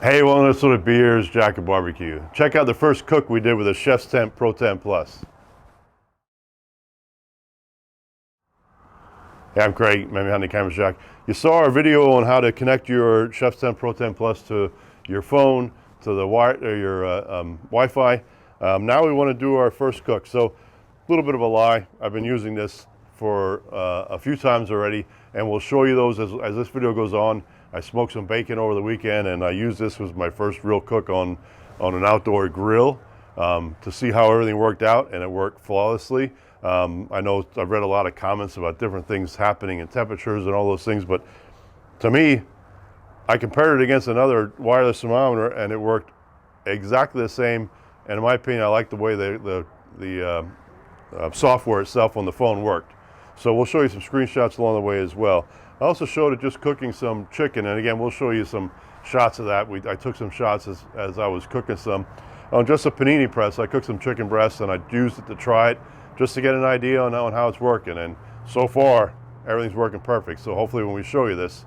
Hey, welcome to Sort of Beers, Jack and Barbecue. Check out the first cook we did with a ChefsTemp ProTemp Plus. Hey, I'm Craig, maybe behind the camera, Jack. You saw our video on how to connect your ChefsTemp ProTemp Plus to your phone, to the your Wi-Fi. Now we want to do our first cook. So, a little bit of a lie. I've been using this for a few times already, and we'll show you those as this video goes on. I smoked some bacon over the weekend, and I used this as my first real cook on an outdoor grill to see how everything worked out, and it worked flawlessly. I know I've read a lot of comments about different things happening in temperatures and all those things, but to me, I compared it against another wireless thermometer, and it worked exactly the same. And in my opinion, I like the way the software itself on the phone worked. So we'll show you some screenshots along the way as well. I also showed it just cooking some chicken, and again, we'll show you some shots of that. I took some shots as I was cooking some. On just a panini press, I cooked some chicken breasts, and I used it to try it just to get an idea on how it's working. And so far, everything's working perfect. So hopefully when we show you this,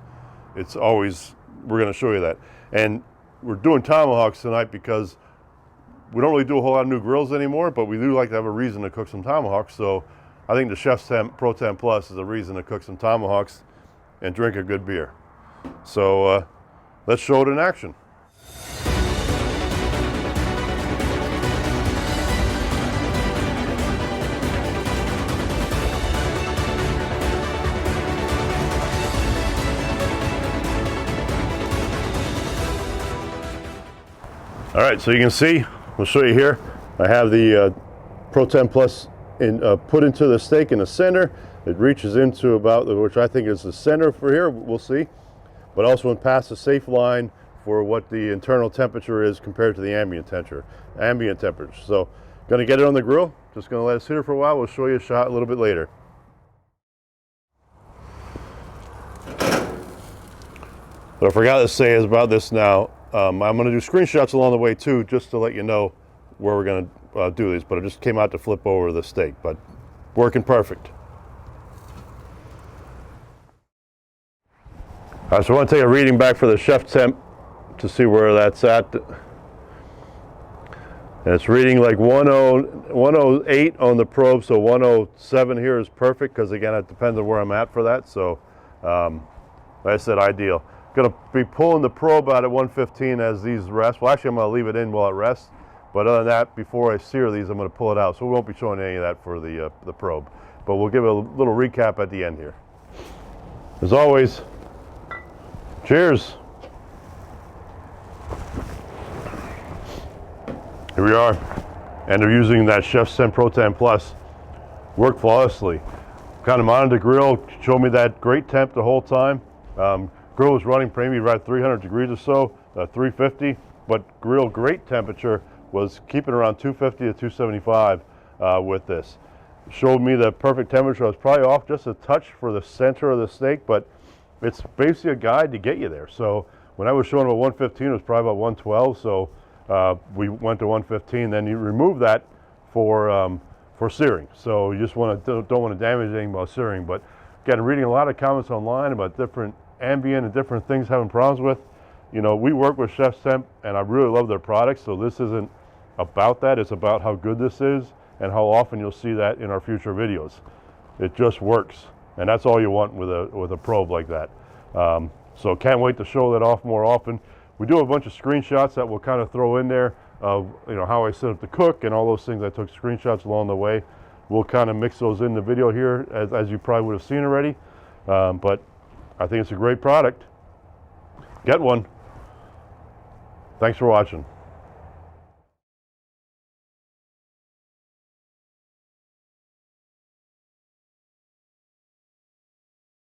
we're gonna show you that. And we're doing tomahawks tonight because we don't really do a whole lot of new grills anymore, but we do like to have a reason to cook some tomahawks. So I think the ChefsTemp ProTemp Plus is a reason to cook some tomahawks and drink a good beer. So let's show it in action. All right, so you can see, we'll show you here, I have the ProTemp Plus put into the steak in the center. It reaches into about, which I think is the center for here, we'll see. But also went past the safe line for what the internal temperature is compared to the ambient temperature. So, gonna get it on the grill, just gonna let it sit here for a while. We'll show you a shot a little bit later. What I forgot to say is about this now, I'm gonna do screenshots along the way too, just to let you know where we're gonna do these, but I just came out to flip over the steak, but working perfect. All right, so I want to take a reading back for the ChefsTemp to see where that's at. And it's reading like 108 on the probe, so 107 here is perfect because again, it depends on where I'm at for that. So, like I said, ideal. Gonna be pulling the probe out at 115 as these rest. Well, actually, I'm gonna leave it in while it rests. But other than that, before I sear these, I'm gonna pull it out. So we won't be showing any of that for the probe. But we'll give a little recap at the end here. As always, cheers. Here we are, and they're using that ChefsTemp ProTemp Plus. Worked flawlessly. Kind of mounted the grill, showed me that great temp the whole time. Grill was running maybe right 300 degrees or so, 350, but grill great temperature was keeping around 250 to 275 with this. Showed me the perfect temperature. I was probably off just a touch for the center of the steak, but it's basically a guide to get you there. So when I was showing about 115, it was probably about 112. So we went to 115. Then you remove that for searing. So you just don't want to damage anything while searing. But again, reading a lot of comments online about different ambient and different things having problems with. You know, we work with ChefsTemp, and I really love their products. So this isn't about that. It's about how good this is and how often you'll see that in our future videos. It just works. And that's all you want with a probe like that. So can't wait to show that off more often. We do have a bunch of screenshots that we'll kind of throw in there of how I set up the cook and all those things. I took screenshots along the way. We'll kind of mix those in the video here as you probably would have seen already. But I think it's a great product. Get one. Thanks for watching.